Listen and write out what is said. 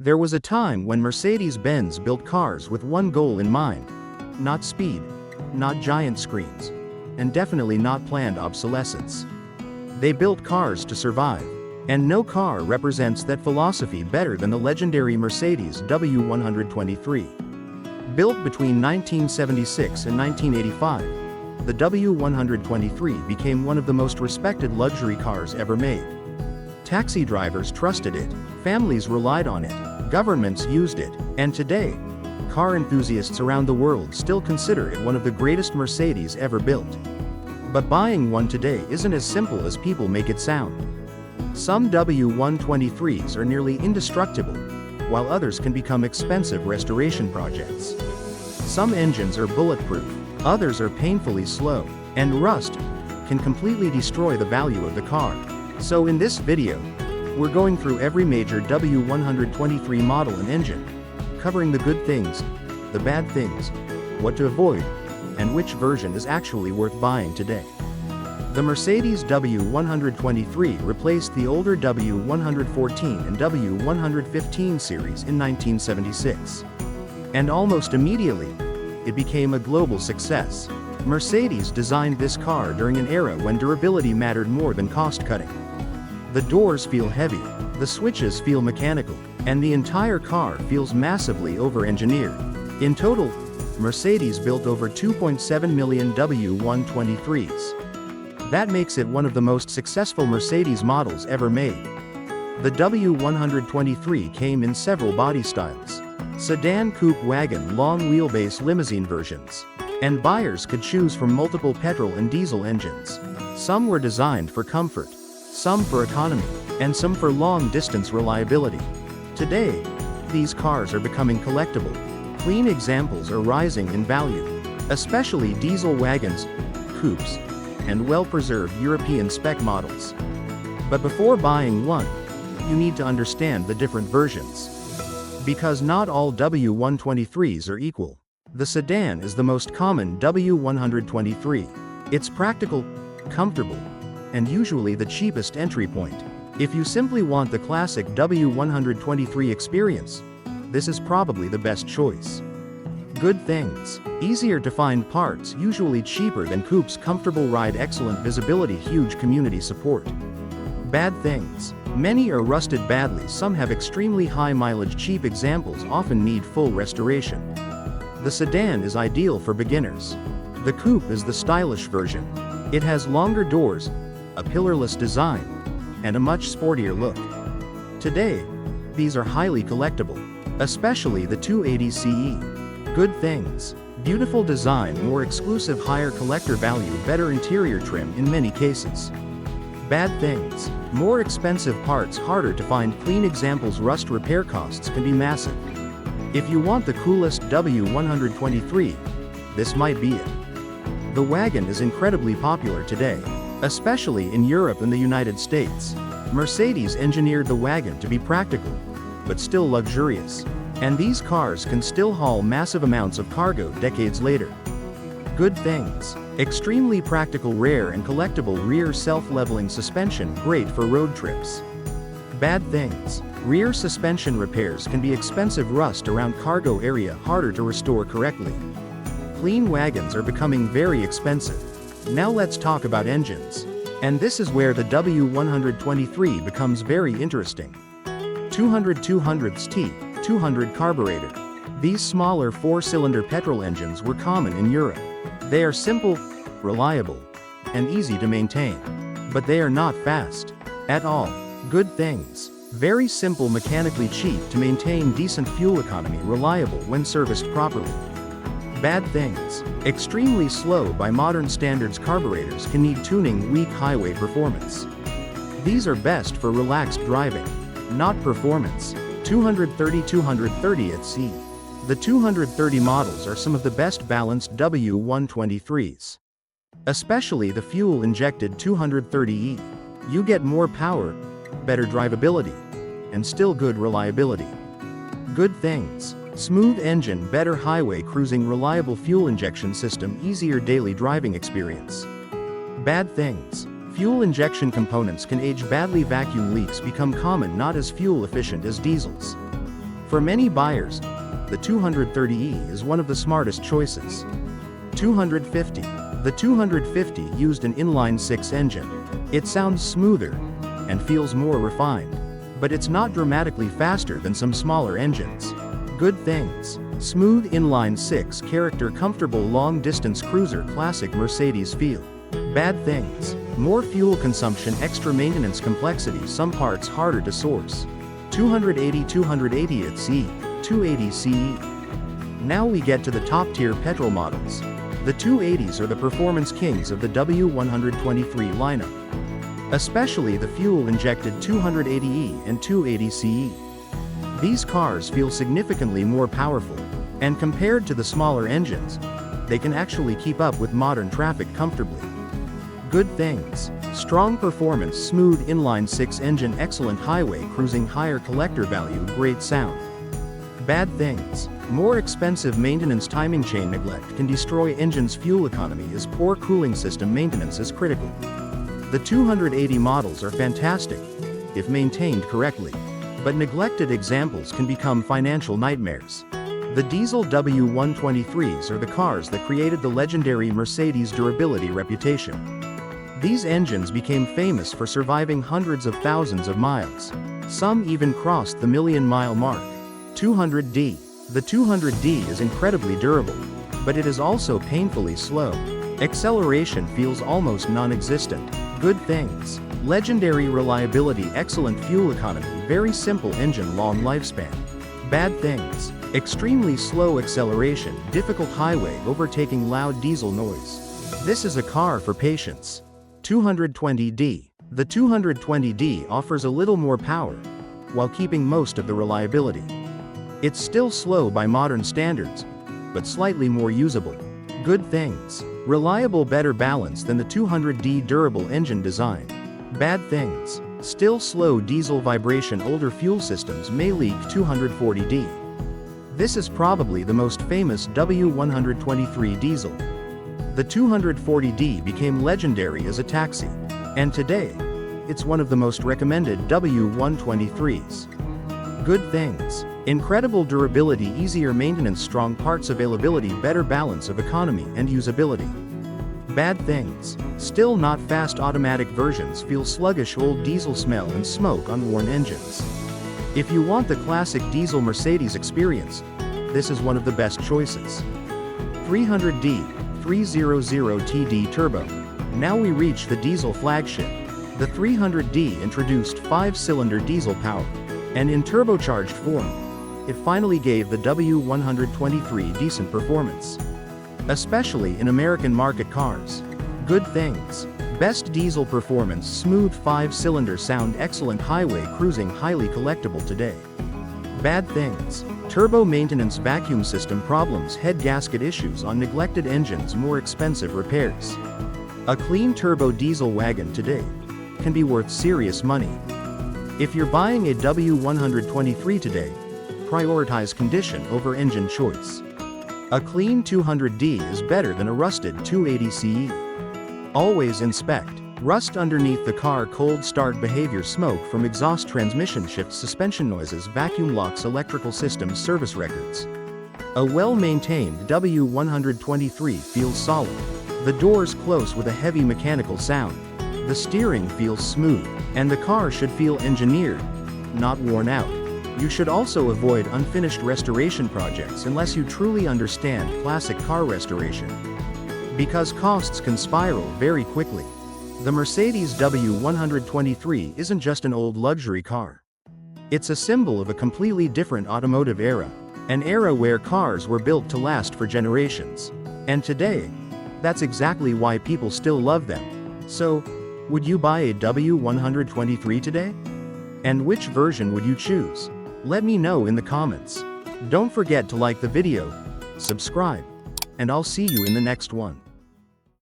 There was a time when Mercedes-Benz built cars with one goal in mind. Not speed, not giant screens, and definitely not planned obsolescence. They built cars to survive, and no car represents that philosophy better than the legendary Mercedes W123. Built between 1976 and 1985, the W123 became one of the most respected luxury cars ever made. Taxi drivers trusted it, families relied on it, governments used it, and today, car enthusiasts around the world still consider it one of the greatest Mercedes ever built. But buying one today isn't as simple as people make it sound. Some W123s are nearly indestructible, while others can become expensive restoration projects. Some engines are bulletproof, others are painfully slow, and rust can completely destroy the value of the car. So in this video, we're going through every major W123 model and engine, covering the good things, the bad things, what to avoid, and which version is actually worth buying today. The Mercedes W123 replaced the older W114 and W115 series in 1976. And almost immediately, it became a global success. Mercedes designed this car during an era when durability mattered more than cost-cutting. The doors feel heavy, the switches feel mechanical, and the entire car feels massively over-engineered. In total, Mercedes built over 2.7 million W123s. That makes it one of the most successful Mercedes models ever made. The W123 came in several body styles: sedan, coupe, wagon, long wheelbase, limousine versions. And buyers could choose from multiple petrol and diesel engines. Some were designed for comfort, some for economy, and some for long-distance reliability. Today, these cars are becoming collectible. Clean examples are rising in value, especially diesel wagons, coupes, and well-preserved European spec models. But before buying one, you need to understand the different versions. Because not all W123s are equal. The sedan is the most common W123. It's practical, comfortable, and usually the cheapest entry point. If you simply want the classic W123 experience, this is probably the best choice. Good things: easier to find parts, usually cheaper than coupes, comfortable ride, excellent visibility, huge community support. Bad things: many are rusted badly, some have extremely high mileage, cheap examples often need full restoration. The sedan is ideal for beginners. The coupe is the stylish version. It has longer doors, a pillarless design, and a much sportier look. Today, these are highly collectible, especially the 280CE. Good things: beautiful design, more exclusive, higher collector value, better interior trim in many cases. Bad things: more expensive parts, harder to find. Clean examples, rust, repair costs can be massive. If you want the coolest W123, this might be it. The wagon is incredibly popular today, especially in Europe and the United States. Mercedes engineered the wagon to be practical, but still luxurious. And these cars can still haul massive amounts of cargo decades later. Good things: extremely practical, rare and collectible rear self-leveling suspension, great for road trips. Bad things: rear suspension repairs can be expensive, rust around cargo area, harder to restore correctly. Clean wagons are becoming very expensive. Now let's talk about engines. And this is where the W123 becomes very interesting. 200/200T, 200 carburetor. These smaller four-cylinder petrol engines were common in Europe. They are simple, reliable, and easy to maintain. But they are not fast at all. Good things: very simple, mechanically, cheap to maintain, decent fuel economy, reliable when serviced properly. Bad things: extremely slow by modern standards, carburetors can need tuning, weak highway performance. These are best for relaxed driving, not performance. 230/230C. The 230 models are some of the best balanced W123s. Especially the fuel-injected 230E. You get more power, better drivability, and still good reliability. Good things: smooth engine, better highway cruising, reliable fuel injection system, easier daily driving experience. Bad things: fuel injection components can age badly, vacuum leaks become common, not as fuel efficient as diesels. For many buyers, the 230e is one of the smartest choices. 250. The 250 used an inline-6 engine. It sounds smoother and feels more refined, but it's not dramatically faster than some smaller engines. Good things: smooth inline-6 character, comfortable long-distance cruiser, classic Mercedes feel. Bad things: more fuel consumption, extra maintenance complexity, some parts harder to source. 280 280th 280CE. Now we get to the top-tier petrol models. The 280s are the performance kings of the W123 lineup, especially the fuel-injected 280e and 280CE. These cars feel significantly more powerful, and compared to the smaller engines, they can actually keep up with modern traffic comfortably. Good things: strong performance, smooth inline-6 engine, excellent highway cruising, higher collector value, great sound. Bad things: more expensive maintenance, timing chain neglect can destroy engine's fuel economy, as poor cooling system maintenance is critical. The 280 models are fantastic if maintained correctly, but neglected examples can become financial nightmares. The diesel W123s are the cars that created the legendary Mercedes durability reputation. These engines became famous for surviving hundreds of thousands of miles. Some even crossed the million-mile mark. 200D. The 200D is incredibly durable, but it is also painfully slow. Acceleration feels almost non-existent. Good things: legendary reliability, excellent fuel economy, very simple engine, long lifespan. Bad things: extremely slow acceleration, difficult highway overtaking, loud diesel noise. This is a car for patience. 220D. The 220D offers a little more power, while keeping most of the reliability. It's still slow by modern standards, but slightly more usable. Good things: reliable, better balance than the 200D, durable engine design. Bad things: still slow diesel vibration, older fuel systems may leak. 240D. This is probably the most famous W123 diesel. The 240D became legendary as a taxi, and today, it's one of the most recommended W123s. Good things: incredible durability, easier maintenance, strong parts availability, better balance of economy and usability. Bad things: still not fast, automatic versions feel sluggish, old diesel smell and smoke on worn engines. If you want the classic diesel Mercedes experience, this is one of the best choices. 300D, 300TD Turbo. Now we reach the diesel flagship. The 300D introduced 5-cylinder diesel power, and in turbocharged form, it finally gave the W123 decent performance, especially in American market cars. Good things: best diesel performance, smooth 5-cylinder sound, excellent highway cruising, highly collectible today. Bad things: turbo maintenance, vacuum system problems, head gasket issues on neglected engines, more expensive repairs. A clean turbo diesel wagon today can be worth serious money. If you're buying a W123 today, prioritize condition over engine choice. A clean 200D is better than a rusted 280CE. Always inspect rust underneath the car, cold start behavior, smoke from exhaust, transmission shift, suspension noises, vacuum locks, electrical systems, service records. A well-maintained W123 feels solid. The doors close with a heavy mechanical sound. The steering feels smooth, and the car should feel engineered, not worn out. You should also avoid unfinished restoration projects unless you truly understand classic car restoration, because costs can spiral very quickly. The Mercedes W123 isn't just an old luxury car. It's a symbol of a completely different automotive era, an era where cars were built to last for generations. And today, that's exactly why people still love them. So, would you buy a W123 today? And which version would you choose? Let me know in the comments. Don't forget to like the video, subscribe, and I'll see you in the next one.